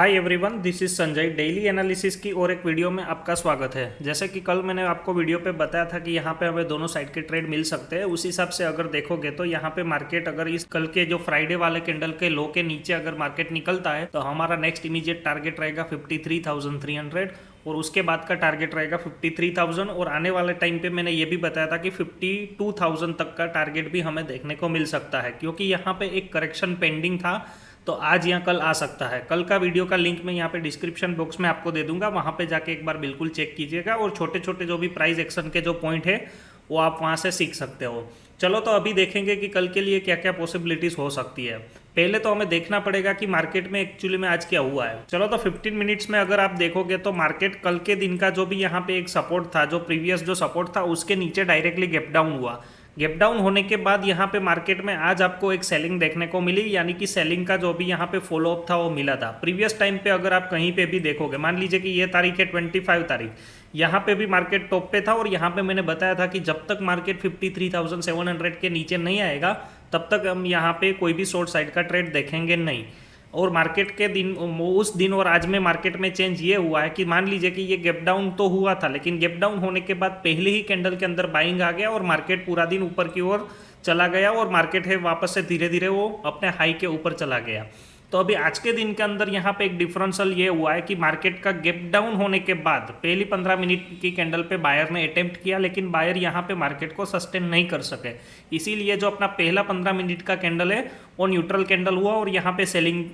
Hi everyone, this is Sanjay. Daily analysis की और एक वीडियो में आपका स्वागत है। जैसे कि कल मैंने आपको वीडियो पे बताया था कि यहाँ पे हमें दोनों साइड के ट्रेड मिल सकते हैं। उस हिसाब से अगर देखोगे तो यहाँ पे मार्केट अगर इस कल के जो फ्राइडे वाले कैंडल के लो के नीचे अगर मार्केट निकलता है तो हमारा नेक्स्ट इमीडिएट टारगेट रहेगा 53,300 और उसके बाद का टारगेट रहेगा 53,000 और आने वाले टाइम पे मैंने ये भी बताया था कि 52,000 तक का टारगेट भी हमें देखने को मिल सकता है, क्योंकि यहाँ पे एक करेक्शन पेंडिंग था तो आज या कल आ सकता है। कल का वीडियो का लिंक मैं यहाँ पे डिस्क्रिप्शन बॉक्स में आपको दे दूंगा, वहाँ पे जाके एक बार बिल्कुल चेक कीजिएगा और छोटे छोटे जो भी प्राइस एक्शन के जो पॉइंट है वो आप वहाँ से सीख सकते हो। चलो तो अभी देखेंगे कि कल के लिए क्या क्या पॉसिबिलिटीज़ हो सकती है। पहले तो हमें देखना पड़ेगा कि मार्केट में एक्चुअली में आज क्या हुआ है। चलो तो 15 मिनट्स में अगर आप देखोगे तो मार्केट कल के दिन का जो भी यहाँ पे एक सपोर्ट था, जो प्रीवियस जो सपोर्ट था उसके नीचे डायरेक्टली गैप डाउन हुआ। गैप डाउन होने के बाद यहाँ पे मार्केट में आज आपको एक सेलिंग देखने को मिली, यानी कि सेलिंग का जो भी यहाँ पे फॉलोअप था वो मिला था। प्रीवियस टाइम पे अगर आप कहीं पे भी देखोगे, मान लीजिए कि ये तारीख है 25 तारीख, यहाँ पे भी मार्केट टॉप पे था और यहाँ पे मैंने बताया था कि जब तक मार्केट 53,700 के नीचे नहीं आएगा तब तक हम यहाँ पे कोई भी शॉर्ट साइड का ट्रेड देखेंगे नहीं। और मार्केट के दिन, उस दिन और आज में मार्केट में चेंज ये हुआ है कि मान लीजिए कि ये गैप डाउन तो हुआ था, लेकिन गैप डाउन होने के बाद पहले ही कैंडल के अंदर बाइंग आ गया और मार्केट पूरा दिन ऊपर की ओर चला गया और मार्केट है वापस से धीरे धीरे वो अपने हाई के ऊपर चला गया। तो अभी आज के दिन के अंदर यहाँ पे एक डिफरेंशियल ये हुआ है कि मार्केट का गैप डाउन होने के बाद पहली 15 मिनट की कैंडल पे बायर ने अटेम्प्ट किया, लेकिन बायर यहाँ पे मार्केट को सस्टेन नहीं कर सके। इसीलिए जो अपना पहला 15 मिनट का कैंडल है वो न्यूट्रल कैंडल हुआ और यहाँ पे सेलिंग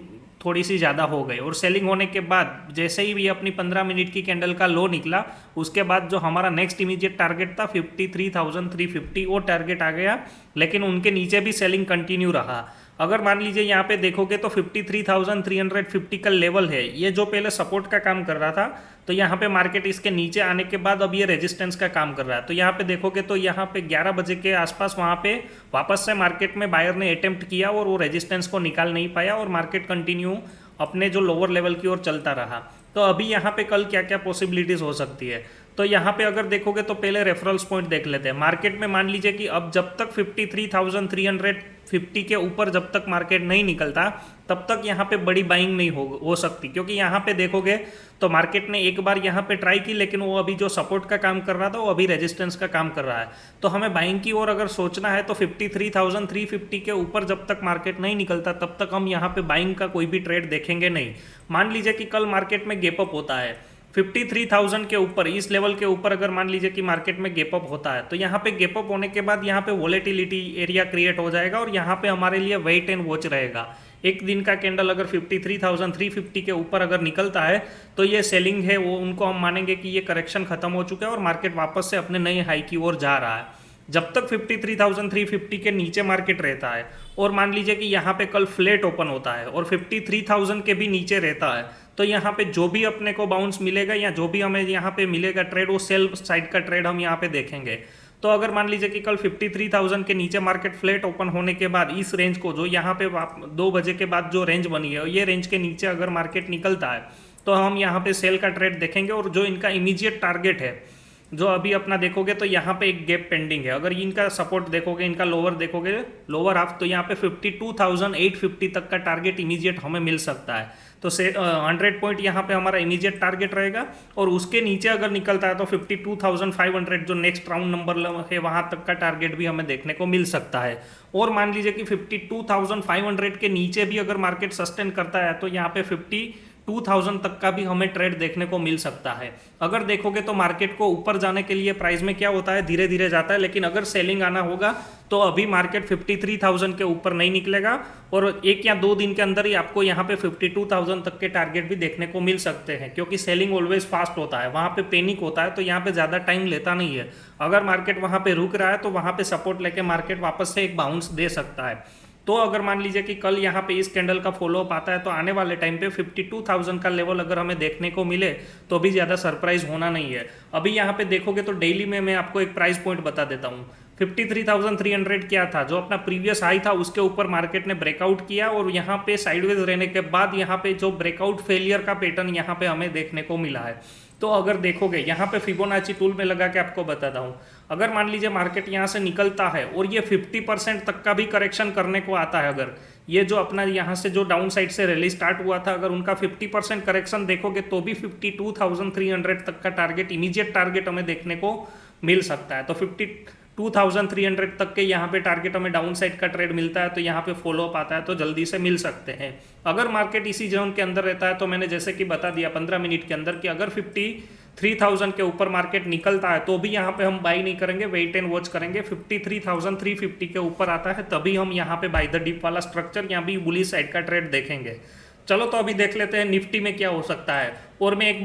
थोड़ी सी ज़्यादा हो गई। और सेलिंग होने के बाद जैसे ही भी अपनी 15 मिनट की कैंडल का लो निकला, उसके बाद जो हमारा नेक्स्ट इमीडिएट टारगेट था 53,350 वो टारगेट आ गया, लेकिन उनके नीचे भी सेलिंग कंटिन्यू रहा। अगर मान लीजिए यहाँ पे देखोगे तो 53,350 का लेवल है, ये जो पहले सपोर्ट का काम कर रहा था, तो यहाँ पे मार्केट इसके नीचे आने के बाद अब ये रेजिस्टेंस का काम कर रहा है। तो यहाँ पे देखोगे तो यहाँ पे 11 बजे के आसपास वहाँ पे वापस से मार्केट में बायर ने अटेम्प्ट किया और वो रेजिस्टेंस को निकाल नहीं पाया और मार्केट कंटिन्यू अपने जो लोअर लेवल की ओर चलता रहा। तो अभी यहाँ पे कल क्या क्या पॉसिबिलिटीज़ हो सकती है, तो यहाँ पे अगर देखोगे तो पहले रेफरेंस पॉइंट देख लेते हैं। मार्केट में मान लीजिए कि अब जब तक 53,350 के ऊपर जब तक मार्केट नहीं निकलता तब तक यहाँ पे बड़ी बाइंग नहीं हो सकती, क्योंकि यहाँ पे देखोगे तो मार्केट ने एक बार यहाँ पे ट्राई की, लेकिन वो अभी जो सपोर्ट का काम कर रहा था वो अभी रेजिस्टेंस का काम कर रहा है। तो हमें बाइंग की ओर अगर सोचना है तो 53,350 के ऊपर जब तक मार्केट नहीं निकलता तब तक हम यहाँ पे बाइंग का कोई भी ट्रेड देखेंगे नहीं। मान लीजिए कि कल मार्केट में गैप अप होता है 53,000 के ऊपर, इस लेवल के ऊपर अगर मान लीजिए कि मार्केट में गैप अप होता है, तो यहाँ पे गैप अप होने के बाद यहाँ पे वोलेटिलिटी एरिया क्रिएट हो जाएगा और यहाँ पे हमारे लिए वेट एंड वॉच रहेगा। एक दिन का कैंडल अगर 53,350 के ऊपर अगर निकलता है तो ये सेलिंग है, वो उनको हम मानेंगे कि ये करेक्शन खत्म हो चुका है और मार्केट वापस से अपने नए हाई की ओर जा रहा है। जब तक 53,350 के नीचे मार्केट रहता है और मान लीजिए कि यहाँ पे कल फ्लैट ओपन होता है और 53,000 के भी नीचे रहता है, तो यहाँ पे जो भी अपने को बाउंस मिलेगा या जो भी हमें यहाँ पे मिलेगा ट्रेड, वो सेल साइड का ट्रेड हम यहाँ पे देखेंगे। तो अगर मान लीजिए कि कल 53,000 के नीचे मार्केट फ्लैट ओपन होने के बाद इस रेंज को, जो यहाँ पे 2 बजे के बाद जो रेंज बनी है, ये रेंज के नीचे अगर मार्केट निकलता है तो हम यहाँ पे सेल का ट्रेड देखेंगे। और जो इनका इमीडिएट टारगेट है, जो अभी अपना देखोगे तो यहाँ पे एक गैप पेंडिंग है। अगर इनका सपोर्ट देखोगे, इनका लोअर देखोगे, लोअर हाफ, तो यहाँ पे 52,850 तक का टारगेट इमीडिएट हमें मिल सकता है। तो 100 पॉइंट यहाँ पे हमारा इमीडिएट टारगेट रहेगा और उसके नीचे अगर निकलता है तो 52,500 जो नेक्स्ट राउंड नंबर है वहाँ तक का टारगेट भी हमें देखने को मिल सकता है। और मान लीजिए कि 52,500 के नीचे भी अगर मार्केट सस्टेन करता है तो यहाँ पे 52,000 तक का भी हमें ट्रेड देखने को मिल सकता है। अगर देखोगे तो मार्केट को ऊपर जाने के लिए प्राइस में क्या होता है, धीरे धीरे जाता है, लेकिन अगर सेलिंग आना होगा तो अभी मार्केट 53,000 के ऊपर नहीं निकलेगा और 1 या 2 दिन के अंदर ही आपको यहाँ पे 52,000 तक के टारगेट भी देखने को मिल सकते हैं, क्योंकि सेलिंग ऑलवेज फास्ट होता है, वहाँ पे पैनिक होता है, तो यहाँ पे ज़्यादा टाइम लेता नहीं है। अगर मार्केट वहाँ पे रुक रहा है तो वहाँ पे सपोर्ट लेके मार्केट वापस से एक बाउंस दे सकता है। तो अगर मान लीजिए कि कल यहाँ पे इस कैंडल का फॉलोअप आता है तो आने वाले टाइम पे 52,000 का लेवल अगर हमें देखने को मिले तो भी ज़्यादा सरप्राइज होना नहीं है। अभी यहाँ पे देखोगे तो डेली में मैं आपको एक प्राइस पॉइंट बता देता हूँ। 53,300 क्या था, जो अपना प्रीवियस हाई था उसके ऊपर मार्केट ने ब्रेकआउट किया और यहाँ पे साइडवेज रहने के बाद यहाँ पे जो ब्रेकआउट फेलियर का पैटर्न यहाँ पे हमें देखने को मिला है। तो अगर देखोगे यहाँ पे फिबोनाची टूल में लगा के आपको बताता हूँ, अगर मान लीजिए मार्केट यहाँ से निकलता है और ये 50% तक का भी करेक्शन करने को आता है, अगर ये जो अपना यहाँ से जो डाउन साइड से रैली स्टार्ट हुआ था, अगर उनका 50% करेक्शन देखोगे तो भी 52,300 तक का टारगेट, इमीडिएट टारगेट हमें देखने को मिल सकता है। तो 52,300 तक के यहाँ पे टारगेट हमें डाउन साइड का ट्रेड मिलता है, तो यहाँ पे फॉलो अप आता है तो जल्दी से मिल सकते हैं। अगर मार्केट इसी जोन के अंदर रहता है तो मैंने जैसे कि बता दिया 15 मिनट के अंदर कि अगर 53,000 के ऊपर मार्केट निकलता है तो भी यहाँ पे हम बाई नहीं करेंगे, वेट एंड वॉच करेंगे। 53,350 के ऊपर आता है तभी हम यहाँ पे बाय द डिप वाला स्ट्रक्चर, यहाँ भी बुलिश साइड का ट्रेड देखेंगे। चलो तो अभी देख लेते हैं निफ्टी में क्या हो सकता है। और एक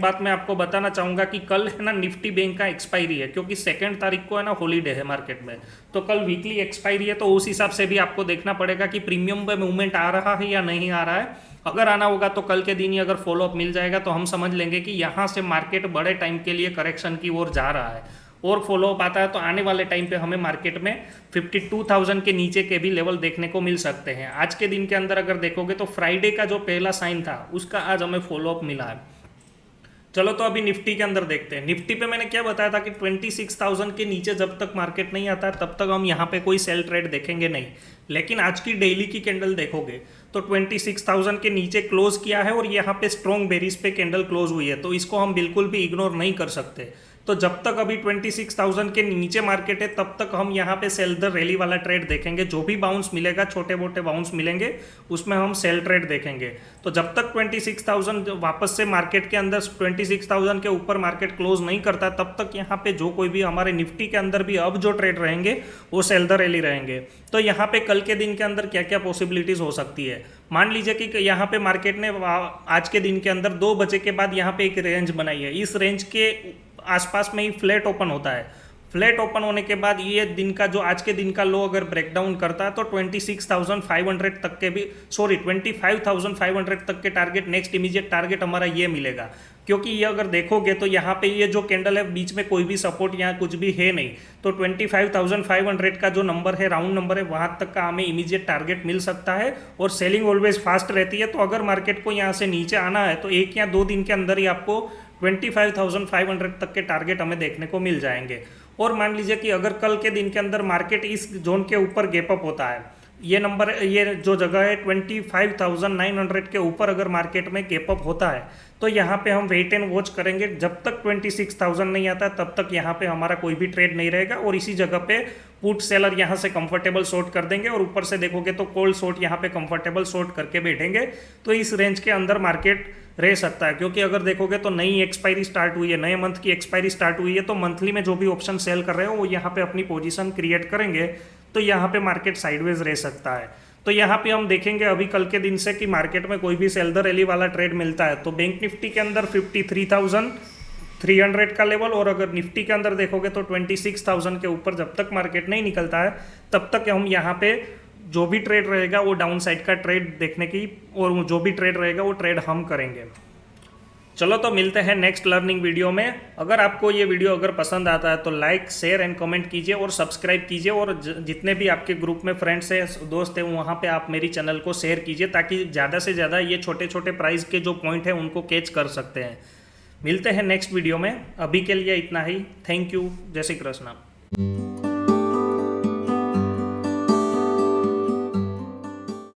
बात मैं आपको बताना चाहूँगा कि कल है ना निफ्टी बैंक का एक्सपायरी है, क्योंकि 2 तारीख को है ना हॉलीडे है मार्केट में, तो कल वीकली एक्सपायरी है। तो उस हिसाब से भी आपको देखना पड़ेगा कि प्रीमियम पे मूवमेंट आ रहा है या नहीं आ रहा है। अगर आना होगा तो कल के दिन ही अगर फॉलोअप मिल जाएगा तो हम समझ लेंगे कि यहाँ से मार्केट बड़े टाइम के लिए करेक्शन की ओर जा रहा है। और फॉलोअप आता है तो आने वाले टाइम पे हमें मार्केट में 52,000 के नीचे के भी लेवल देखने को मिल सकते हैं। आज के दिन के अंदर अगर देखोगे तो फ्राइडे का जो पहला साइन था उसका आज हमें फॉलोअप मिला है। चलो तो अभी निफ्टी के अंदर देखते हैं। निफ्टी पे मैंने क्या बताया था कि 26,000 के नीचे जब तक मार्केट नहीं आता तब तक हम यहाँ पे कोई सेल ट्रेड देखेंगे नहीं। लेकिन आज की डेली की कैंडल देखोगे तो 26,000 के नीचे क्लोज किया है और यहाँ पे स्ट्रॉन्ग बेरिस पे कैंडल क्लोज हुई है, तो इसको हम बिल्कुल भी इग्नोर नहीं कर सकते। तो जब तक अभी 26,000 के नीचे मार्केट है तब तक हम यहाँ पे सेल द रैली वाला ट्रेड देखेंगे। जो भी बाउंस मिलेगा, छोटे मोटे बाउंस मिलेंगे, उसमें हम सेल ट्रेड देखेंगे। तो जब तक 26,000 वापस से मार्केट के अंदर 26,000 के ऊपर मार्केट क्लोज नहीं करता तब तक यहाँ पे जो कोई भी हमारे निफ्टी के अंदर भी अब जो ट्रेड रहेंगे वो सेल द रैली रहेंगे। तो यहाँ पे कल के दिन के अंदर क्या क्या पॉसिबिलिटीज हो सकती है। मान लीजिए कि यहाँ पे मार्केट ने आज के दिन के अंदर 2 बजे के बाद यहाँ पे एक रेंज बनाई है, इस रेंज के आसपास में ही फ्लैट ओपन होता है। फ्लैट ओपन होने के बाद ये दिन का जो आज के दिन का लो अगर ब्रेकडाउन करता है तो 26,500 तक के भी 25,500 तक के टारगेट, नेक्स्ट इमीडिएट टारगेट हमारा ये मिलेगा। क्योंकि ये अगर देखोगे तो यहाँ पे ये जो कैंडल है बीच में कोई भी सपोर्ट यहाँ कुछ भी है नहीं, तो 25,500 का जो नंबर है, राउंड नंबर है, वहाँ तक का हमें इमीडिएट टारगेट मिल सकता है। और सेलिंग ऑलवेज फास्ट रहती है, तो अगर मार्केट को यहाँ से नीचे आना है तो 1 या 2 दिन के अंदर ही आपको 25,500 तक के टारगेट हमें देखने को मिल जाएंगे। और मान लीजिए कि अगर कल के दिन के अंदर मार्केट इस जोन के ऊपर गैप अप होता है, ये नंबर, ये जो जगह है 25,900 के ऊपर अगर मार्केट में गैप अप होता है तो यहाँ पे हम वेट एंड वॉच करेंगे। जब तक 26,000 नहीं आता तब तक यहाँ पे हमारा कोई भी ट्रेड नहीं रहेगा और इसी जगह पे पुट सेलर यहाँ से कंफर्टेबल शॉर्ट कर देंगे और ऊपर से देखोगे तो कॉल शॉर्ट यहाँ पे कंफर्टेबल शॉर्ट करके बैठेंगे। तो इस रेंज के अंदर मार्केट रह सकता है, क्योंकि अगर देखोगे तो नई एक्सपायरी स्टार्ट हुई है, नए मंथ की एक्सपायरी स्टार्ट हुई है, तो मंथली में जो भी ऑप्शन सेल कर रहे हो वो यहाँ पे अपनी पोजीशन क्रिएट करेंगे, तो यहाँ पे मार्केट साइडवेज रह सकता है। तो यहाँ पे हम देखेंगे अभी कल के दिन से कि मार्केट में कोई भी सेल द रैली वाला ट्रेड मिलता है तो बैंक निफ्टी के अंदर 53,300 का लेवल, और अगर निफ्टी के अंदर देखोगे तो 26,000 के ऊपर जब तक मार्केट नहीं निकलता है तब तक हम यहाँ पे जो भी ट्रेड रहेगा वो डाउन साइड का ट्रेड देखने की, और जो भी ट्रेड रहेगा वो ट्रेड हम करेंगे। चलो तो मिलते हैं नेक्स्ट लर्निंग वीडियो में। अगर आपको ये वीडियो अगर पसंद आता है तो लाइक, शेयर एंड कमेंट कीजिए और सब्सक्राइब कीजिए, और जितने भी आपके ग्रुप में फ्रेंड्स हैं, दोस्त हैं, वहाँ पे आप मेरी चैनल को शेयर कीजिए ताकि ज़्यादा से ज़्यादा ये छोटे छोटे प्राइस के जो पॉइंट हैं उनको कैच कर सकते हैं। मिलते हैं नेक्स्ट वीडियो में, अभी के लिए इतना ही। थैंक यू, जय श्री कृष्ण।